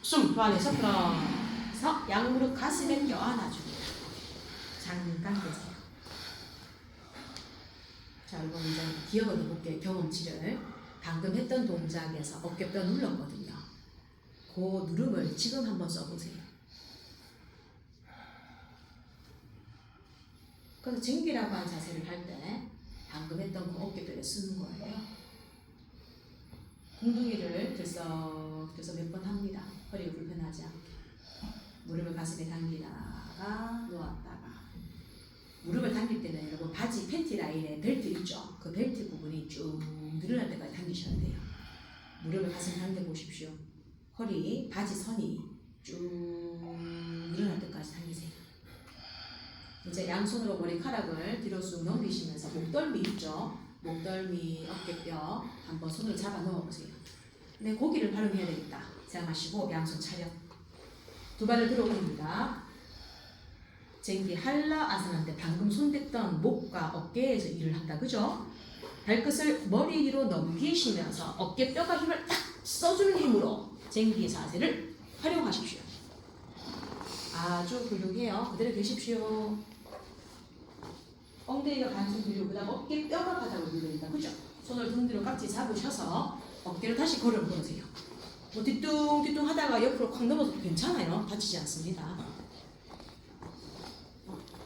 숨 안에서 풀어서 양무릎 가슴에 껴안아줍니다. 잠깐 계세요. 자, 이번 이제 기억을 해볼게요. 경험치를. 방금 했던 동작에서 어깨뼈 눌렀거든요. 그 누름을 지금 한번 써보세요. 그래서 쟁기라고 하는 자세를 할 때 방금 했던 그 어깨뼈를 쓰는 거예요. 궁둥이를 들썩들썩 몇 번 합니다. 허리가 불편하지 않게. 무릎을 가슴에 당기다가 놓았다가. 무릎을 당길 때는 여러분 바지 팬티 라인에 벨트 있죠? 그 벨트 부분이 쭉 늘어날 때까지 당기셔야 돼요. 무릎을 가슴에 당겨 보십시오. 허리, 바지 선이 쭉 늘어날 때까지 당기세요. 이제 양손으로 머리카락을 뒤로 쑥 넘기시면서 목덜미 있죠? 목덜미, 어깨뼈 한번 손으로 잡아 넣어보세요. 내 고기를 활용해야 되겠다 생각하시고 양손 차렷. 두 발을 들어 올립니다. 쟁기 한라 아사나인데 방금 손댔던 목과 어깨에서 일을 한다. 그죠? 발끝을 머리 위로 넘기시면서 어깨뼈가 힘을 딱 써주는 힘으로 쟁기 자세를 활용하십시오. 아주 훌륭해요. 그대로 계십시오. 엉덩이가 가슴 들이고 그다음 어깨뼈가 바닥을 누릅니다. 그죠? 손을 등 뒤로 깍지 잡으셔서 어깨를 다시 걸음 걸으세요. 뭐 뒤뚱뒤뚱 하다가 옆으로 콱 넘어져도 괜찮아요. 다치지 않습니다.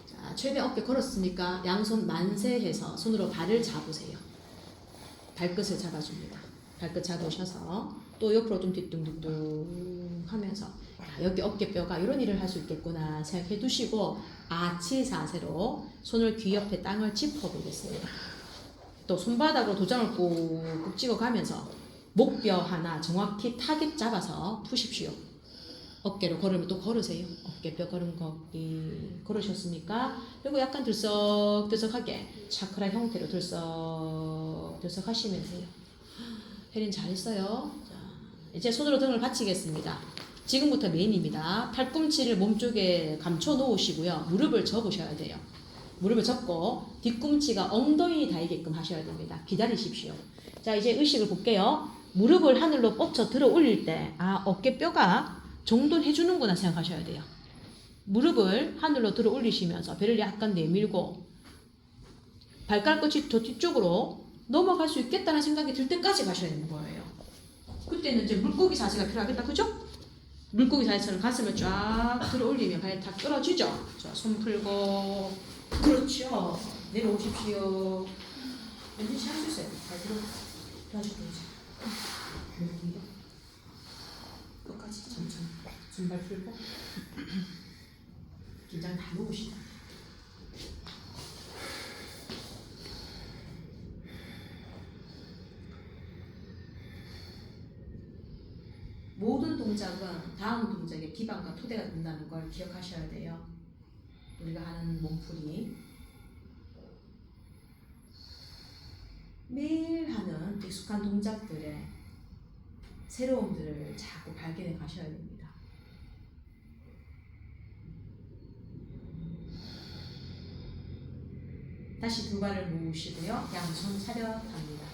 자, 최대 어깨 걸었으니까 양손 만세해서 손으로 발을 잡으세요. 발끝을 잡아줍니다. 발끝 잡으셔서 또 옆으로 좀 뒤뚱뒤뚱 하면서 야, 여기 어깨뼈가 이런 일을 할 수 있겠구나 생각해 두시고 아치 자세로 손을 귀 옆에 땅을 짚어보겠습니다. 또 손바닥으로 도장을 꾹꾹 찍어가면서 목뼈 하나 정확히 타겟 잡아서 푸십시오. 어깨로 걸으면 또 걸으세요. 어깨뼈 걸음 걷기 걸으셨습니까? 그리고 약간 들썩들썩하게 차크라 형태로 들썩들썩 하시면 돼요. 혜린 잘했어요. 자, 이제 손으로 등을 받치겠습니다. 지금부터 메인입니다. 팔꿈치를 몸쪽에 감춰 놓으시고요. 무릎을 접으셔야 돼요. 무릎을 접고 뒤꿈치가 엉덩이 닿이게끔 하셔야 됩니다. 기다리십시오. 자, 이제 의식을 볼게요. 무릎을 하늘로 뻗쳐 들어 올릴 때 어깨뼈가 정돈해주는구나 생각하셔야 돼요. 무릎을 하늘로 들어 올리시면서 배를 약간 내밀고 발가락 끝이 더 뒤쪽으로 넘어갈 수 있겠다는 생각이 들 때까지 가셔야 되는 거예요. 그때는 이제 물고기 자세가 필요하겠다. 그죠? 물고기 자세처럼 가슴을 쫙 들어 올리면 발이 탁 떨어지죠? 자, 손 풀고 그렇죠. 내려오십시오. 왠지 할 수 있어요. 발 들어 도와주세요. 끝까지 천천히 손발 풀고 긴장 다 놓으시다. 모든 동작은 다음 동작의 기반과 토대가 된다는 걸 기억하셔야 돼요. 우리가 하는 몸풀이 매일 하는 익숙한 동작들의 새로움들을 자꾸 발견해 가셔야 됩니다. 다시 두 발을 모으시고요. 양손 차렷합니다.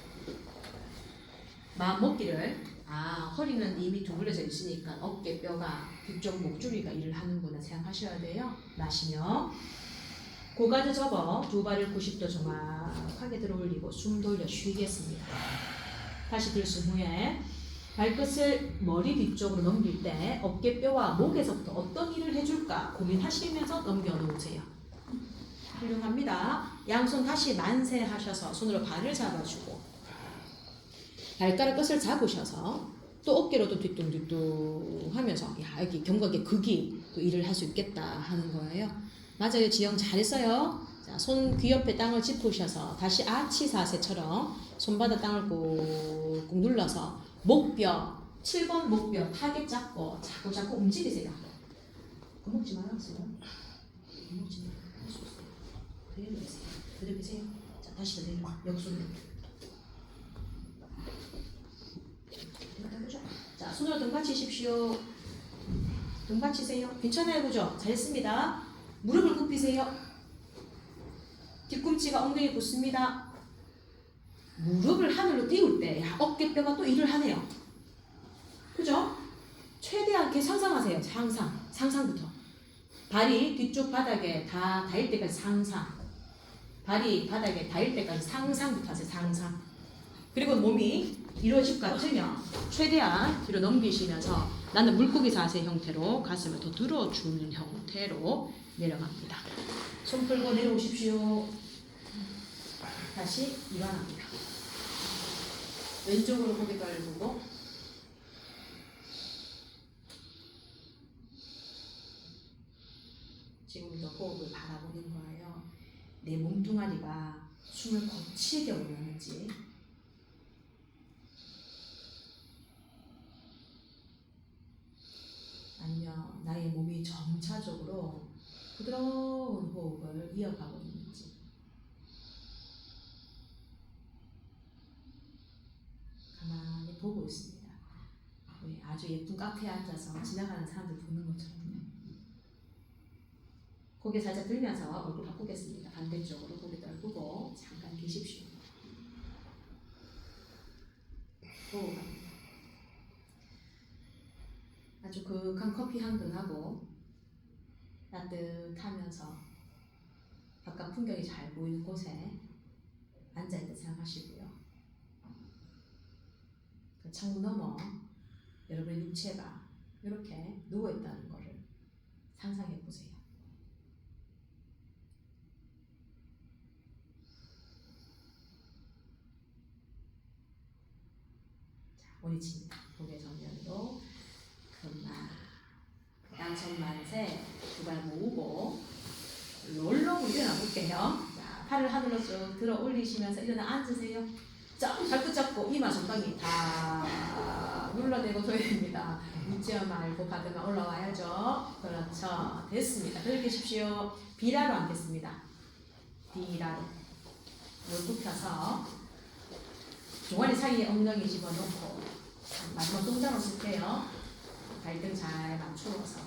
마음 먹기를 허리는 이미 두물려져 있으니까 어깨뼈가 뒤쪽 목줄이가 일을 하는구나 생각하셔야 돼요. 마시며 고관을 접어 두 발을 90도 정확하게 들어 올리고 숨 돌려 쉬겠습니다. 다시 들숨 후에 발끝을 머리 뒤쪽으로 넘길 때 어깨뼈와 목에서부터 어떤 일을 해줄까 고민하시면서 넘겨놓으세요. 훌륭합니다. 양손 다시 만세 하셔서 손으로 발을 잡아주고 발가락 끝을 잡으셔서 또 어깨로도 뒤뚱뒤뚱 하면서 야 여기 견갑의 극이 또 일을 할 수 있겠다 하는 거예요. 맞아요. 지영 잘했어요. 자, 손 귀 옆에 땅을 짚으셔서 다시 아치사세처럼 손바닥 땅을 꾹꾹 눌러서 목뼈 7번 목뼈 타겟 잡고 자꾸 움직이세요. 겁먹지 마요. 겁먹지 마요. 할 수 있어요. 그대로 계세요. 그대로 계세요. 자, 다시 그대로 역순으로. 해보죠. 자, 손으로 등 받치십시오. 등 받치세요. 괜찮아요, 그죠? 잘했습니다. 무릎을 굽히세요. 뒤꿈치가 엉덩이 붙습니다. 무릎을 하늘로 띄울 때, 야, 어깨뼈가 또 일을 하네요. 그죠? 최대한 이렇게 상상하세요. 상상부터. 발이 뒤쪽 바닥에 다 닿을 때까지 상상. 발이 바닥에 닿을 때까지 상상부터 하세요. 상상. 그리고 몸이 이루어질 것 같으면 최대한 뒤로 넘기시면서 나는 물고기 자세 형태로 가슴을 더 들어주는 형태로 내려갑니다. 손 풀고 내려오십시오. 다시 일어납니다. 왼쪽으로 고개를 보고 지금부터 호흡을 바라보는 거예요. 내 몸뚱아리가 숨을 거칠게 올렸는지 아니면 나의 몸이 점차적으로 부드러운 호흡을 이어가고 있는지 가만히 보고 있습니다. 아주 예쁜 카페에 앉아서 지나가는 사람들 보는 것처럼요. 고개 살짝 들면서 얼굴 바꾸겠습니다. 반대쪽으로 고개 떨구고 잠깐 계십시오. 호흡합니다. 아주 그윽한 커피 향도 나고 따뜻하면서 바깥 풍경이 잘 보이는 곳에 앉아있다 생각하시고요. 그 창문 너머 여러분의 육체가 이렇게 누워있다는 것을 상상해 보세요. 자, 오리칩니다. 고개 정면으로 그만 양손 만세 두 발 모으고 롤러로 일어나 볼게요. 자, 팔을 하늘로 쭉 들어 올리시면서 일어나 앉으세요. 잘 붙잡고 이마 정강이 다 눌러내고 줘야 됩니다. 묻지 말고 가드만 올라와야죠. 그렇죠. 됐습니다. 그렇게 계십시오. 비라로 앉겠습니다. 비라로 물 굽혀서 종아리 사이에 엉덩이 집어넣고 마지막 동작으로 쓸게요. 발등 잘 맞추어서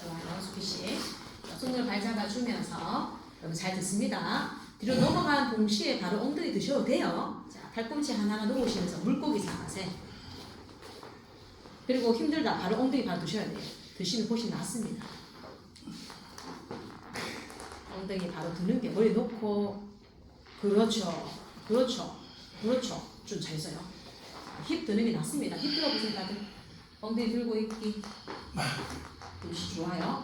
좋아요. 수피씨 손으로 발 잡아주면서 여러분 잘 듣습니다. 뒤로 넘어간 동시에 바로 엉덩이 드셔도 돼요. 자, 팔꿈치 하나하나 놓으시면서 물고기 자세. 그리고 힘들다 바로 엉덩이 바로 드셔야 돼요. 드시면 훨씬 낫습니다. 엉덩이 바로 드는 게 머리 놓고 그렇죠. 좀 잘했어요. 힙 드는 게 낫습니다. 힙 들어보세요 다들. 엉덩이 들고 있기. 그렇지 좋아요.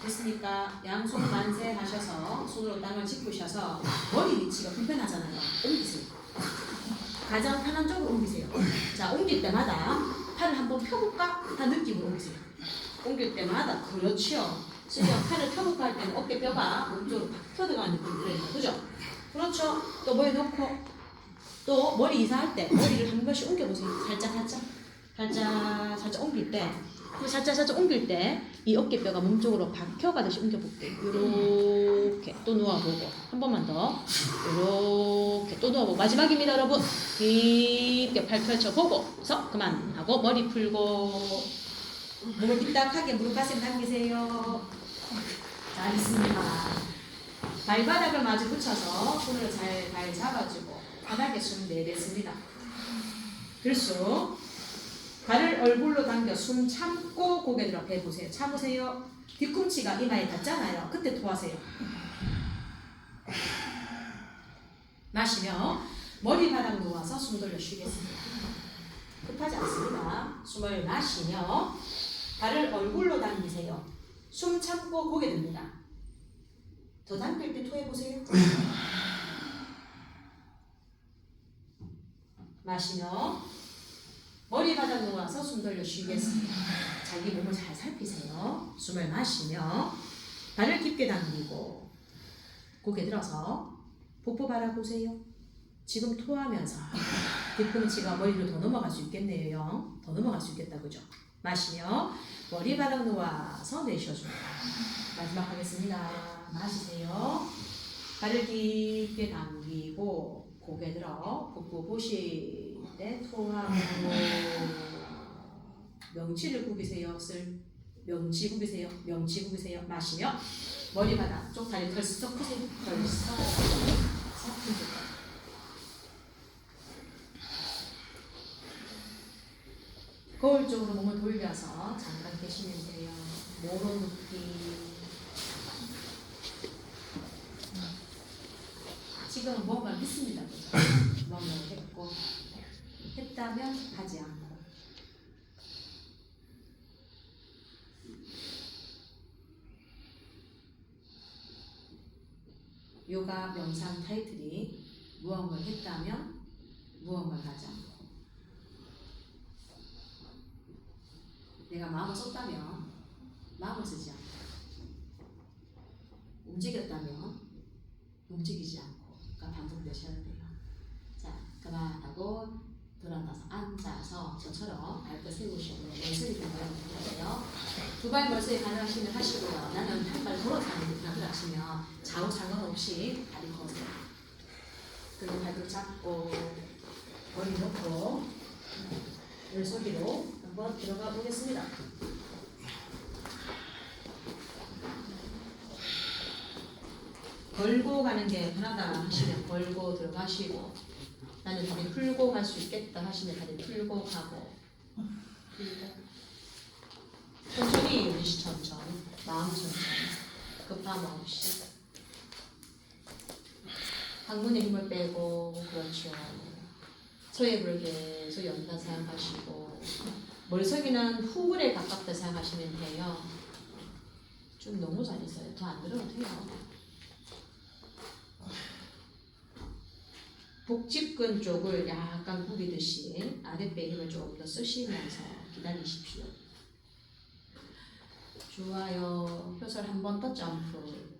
됐습니까? 양손 만세 하셔서 손으로 땅을 짚으셔서 머리 위치가 불편하잖아요. 옮기세요. 가장 편한 쪽으로 옮기세요. 자, 옮길 때마다 팔을 한번 펴볼까? 다 느낌으로 옮기세요. 옮길 때마다 그렇죠. 지금 팔을 펴볼까 할 때는 어깨뼈가 몸쪽으로 팍 터져가는 느낌이 들어요. 그죠? 그렇죠. 또 머리 놓고 또 머리 이사할 때 머리를 한 번씩 옮겨보세요. 살짝 옮길 때 살짝 옮길 때 이 어깨뼈가 몸쪽으로 박혀가듯이 옮겨볼게요. 요렇게 또 누워보고 한 번만 더 요렇게 또 누워보고 마지막입니다 여러분. 깊게 팔 펼쳐보고서 그만하고 머리 풀고 몸을 삐딱하게 무릎 가슴 당기세요. 잘했습니다. 발바닥을 마주 붙여서 손으로 잘 발 잡아주고 바닥에 숨 내뱉습니다. 들쑥 발을 얼굴로 당겨 숨 참고 고개 들어 배 보세요. 참으세요. 뒤꿈치가 이마에 닿잖아요. 그때 토하세요. 마시며 머리바닥 놓아서 숨 돌려 쉬겠습니다. 급하지 않습니다. 숨을 마시며 발을 얼굴로 당기세요. 숨 참고 고개 듭니다. 더 당길 때 토해보세요. 마시며 머리 바닥 놓아서 숨 돌려 쉬겠습니다. 자기 몸을 잘 살피세요. 숨을 마시며 발을 깊게 당기고 고개 들어서 복부 바라보세요. 지금 토하면서 뒤꿈치가 머리로 더 넘어갈 수 있겠네요. 더 넘어갈 수 있겠다, 그죠? 마시며 머리 바닥 놓아서 내쉬어줍니다. 마지막 하겠습니다. 마시세요. 발을 깊게 당기고 고개 들어 복부 보실 때 토하고 명치를 구비세요. 명치 구비세요. 명치 구비세요. 마시며 머리 바닥 쪽 다리 덜썩 푸세요. 덜썩 푸세요. 거울 쪽으로 몸을 돌려서 잠깐 계시면 돼요. 모로 눕기. 지금 뭔가 했습니다. 뭔가 했고 했다면 하지 않고. 요가 명상 타이틀이 무언가를 했다면 무언가를 하지 않고. 내가 마음을 썼다면 마음을 쓰지 않고, 움직였다면 움직이지 않고, 그러니까 반복되셔야 돼요. 자, 그만하고 돌아나서 앉아서 저처럼 발끝 세우시고 멀쩡히 발라주세요. 두 발 멀쩡히 가능하시면 하시고요. 나는 한 발 걸어서 하는 데 하시면 좌우 상관없이 다리 거세요. 그리고 발끝 잡고 머리 놓고 열소리로 한번 들어가 보겠습니다. 걸고 가는 게 편하다 하시면 걸고 들어가시고, 나는 다리 풀고 갈 수 있겠다 하시면 다리 풀고 가고, 천천히 유지 천천히, 마음 천천히, 급함 없이. 항문에 힘을 빼고, 그렇죠. 소액을 계속 연다 생각하시고, 머리속이는 후굴에 가깝다 생각하시면 돼요. 좀 너무 잘했어요. 더 안 들어도 돼요. 복직근 쪽을 약간 구비듯이 아랫배 힘을 조금 더 쓰시면서 기다리십시오. 좋아요. 혀설 한 번 더 점프.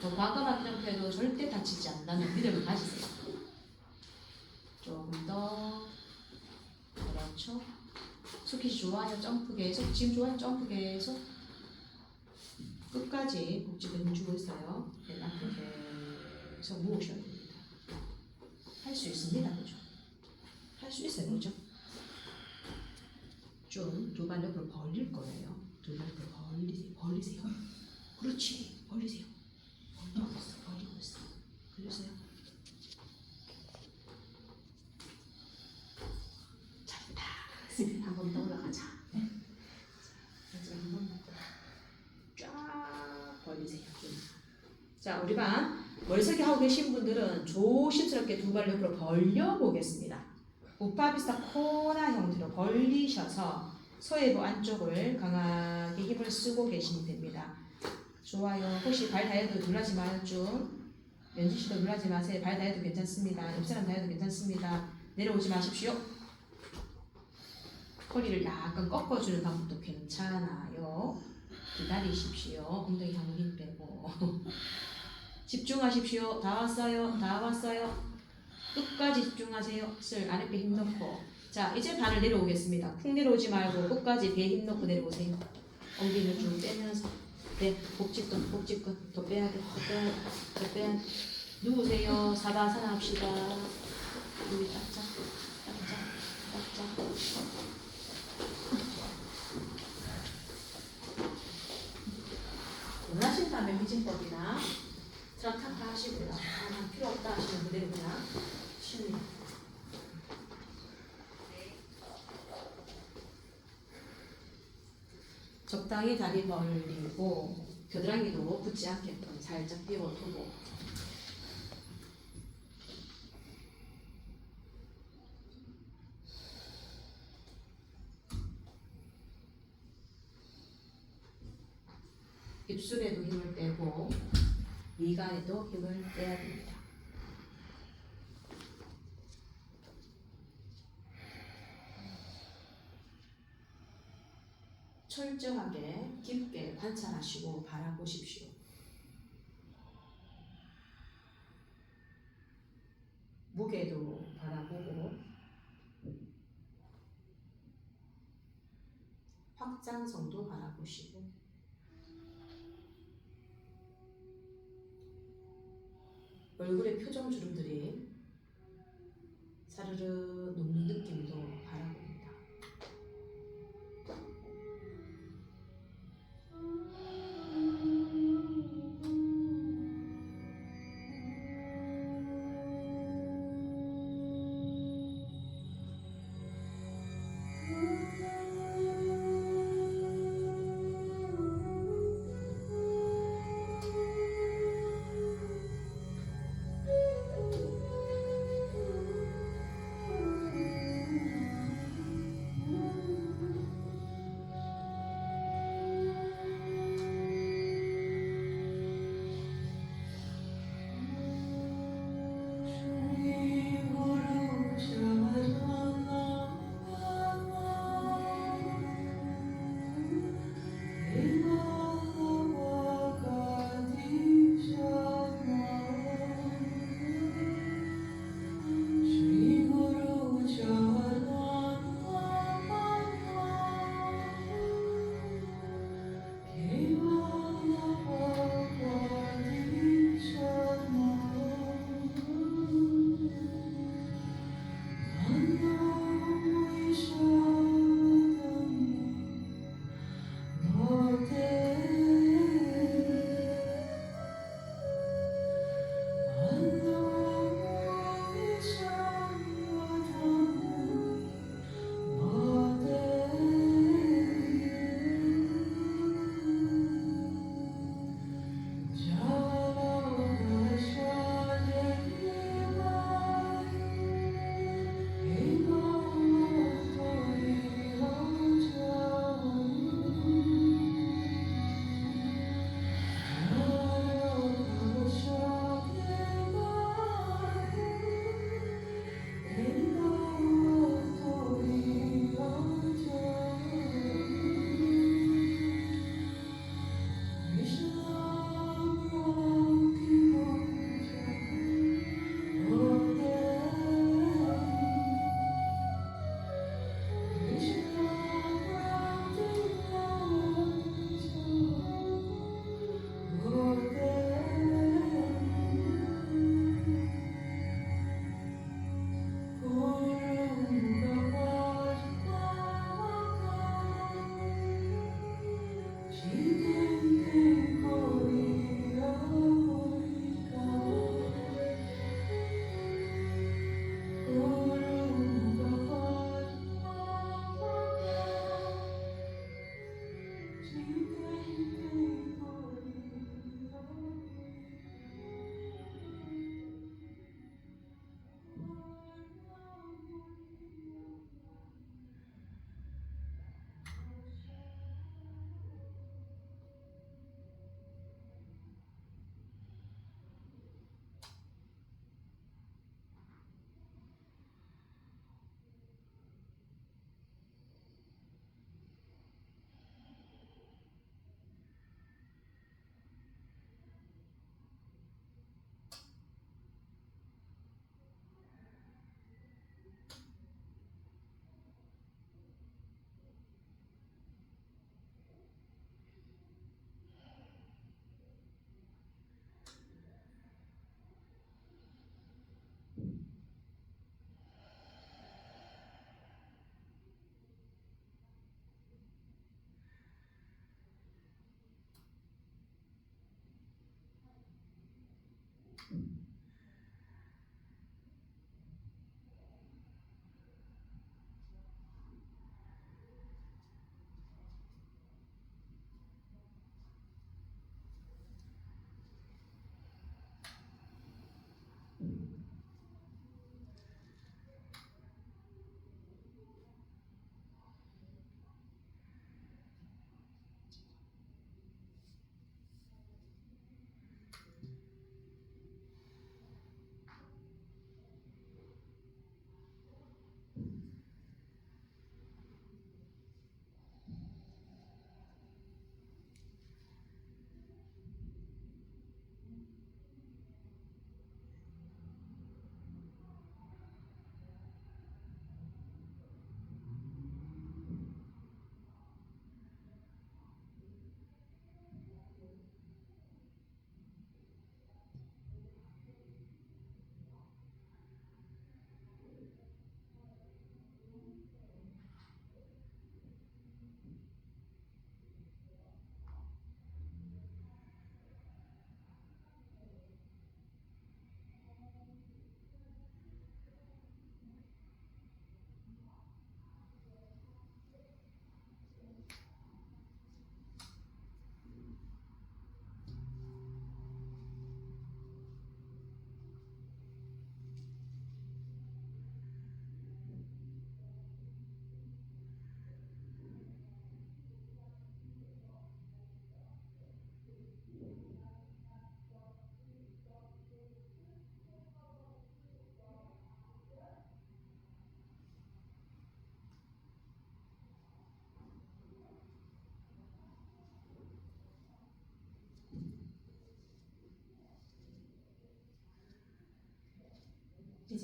더 과감하게 점프해도 절대 다치지 않는다는 믿음을 가지세요. 조금 더. 그렇죠. 스퀴시 좋아요. 점프 계속. 지금 좋아요. 점프 계속. 끝까지 복직근 힘주고 있어요. 네, 앞으로 계속 모으셔야 됩니다. 할 수 있습니다. 그죠? 할 수 있어요. 그죠? 좀 두 발 옆으로 벌릴 거예요. 두 발 옆으로 벌리세요. 벌리세요. 그렇지. 벌리세요. 벌리고 있어. 벌리고 있어. 벌리세요. 잘했다. 한 번 더 올라가자. 이제 한 번 쫙 벌리세요. 자, 우리 반 머리석이 하고 계신 분들은 조심스럽게 두 발 옆으로 벌려 보겠습니다. 우파비스타 코나 형태로 벌리셔서 소외부 안쪽을 강하게 힘을 쓰고 계시면 됩니다. 좋아요. 혹시 발 다해도 놀라지 마요. 좀 연지 씨도 놀라지 마세요. 발 다해도 괜찮습니다. 옆 사람 다해도 괜찮습니다. 내려오지 마십시오. 허리를 약간 꺾어주는 방법도 괜찮아요. 기다리십시오. 엉덩이 한번 힘 빼고 집중하십시오. 다 왔어요. 다 왔어요. 끝까지 집중하세요. 슬 아랫배 힘 넣고. 자, 이제 발을 내려오겠습니다. 쿵 내려오지 말고 끝까지 배에 힘 넣고 내려오세요. 엉덩이를 쭉 빼면서. 네, 복직근, 복직근. 더 빼야 돼. 더 빼야 돼. 더 빼야 돼. 누우세요. 사바사나 합시다. 여기 짝짝. 짝짝. 짝짝. 원하신다면 미진법이나 트라타타 하시고요. 필요 없다 하시면 그대로 그냥 쉽니다. 적당히 다리 벌리고 겨드랑이도 붙지 않게끔 살짝 띄워두고 입술에도 힘을 빼고 미간에도 힘을 빼야 됩니다. 철저하게 깊게 관찰하시고 바라보십시오. 무게도 바라보고 확장성도 바라보시고 얼굴의 표정 주름들이 사르르 녹는 느낌도 바라봅니다.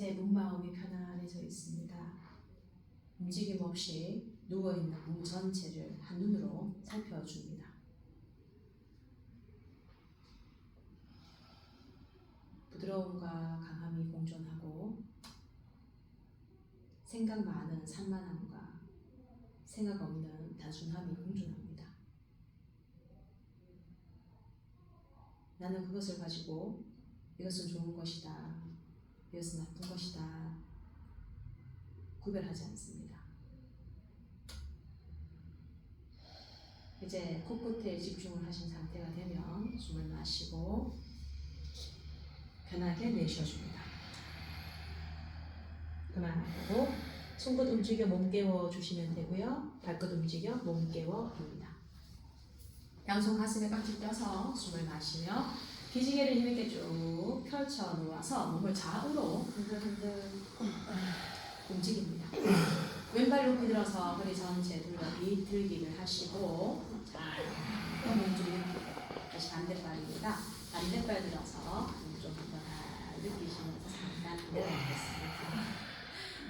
이제 몸마음이 편안해져 있습니다. 움직임 없이 누워있는 몸 전체를 한눈으로 살펴줍니다. 부드러움과 강함이 공존하고 생각 많은 산만함과 생각 없는 단순함이 공존합니다. 나는 그것을 가지고 이것은 좋은 것이다, 이것은 나쁜 것이다 구별하지 않습니다. 이제 코끝에 집중을 하신 상태가 되면 숨을 마시고 편하게 내쉬어줍니다. 그만하고 손끝 움직여 몸 깨워 주시면 되고요. 발끝 움직여 몸 깨워 줍니다. 양손 가슴에 깍지 껴서 숨을 마시며 기지개를 힘있게 쭉 펼쳐 놓아서 몸을 좌우로 흔들흔들 움직입니다. 왼발 높이 들어서 허리 전체 돌려 비틀기를 하시고 자, 몸줄이 다시 반대발입니다. 반대발 들어서 몸좀 더 느끼시면서 잠깐 내려놓겠습니다.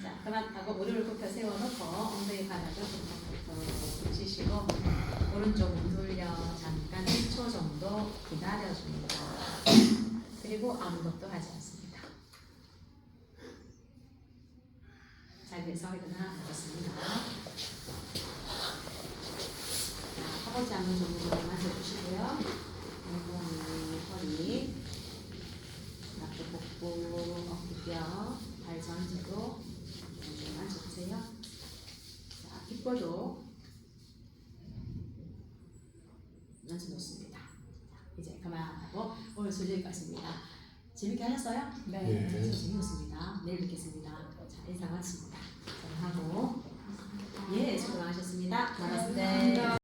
자, 그만하고 무릎을 굽혀 세워놓고 엉덩이 바닥을 툭툭툭 치시고 오른쪽 몸 돌려 잠깐 1초 정도 기다려줍니다. 그리고 아무것도 하지 않습니다. 잘 돼서 일어나 보겠습니다. 허벅지 한번 정도만 해주시고요. 엉덩이, 허리, 앞에 복부, 어깨뼈, 발 전체도 정도만 주세요. 자, 귓볼도 연습 놓습니다. 이제 그만하고 오늘 소리까지입니다. 재밌게 하셨어요? 네. 재미있었습니다. 내일 뵙겠습니다. 자, 인사 마칩니다. 하고 예, 수고 많으셨습니다. 고맙습니다.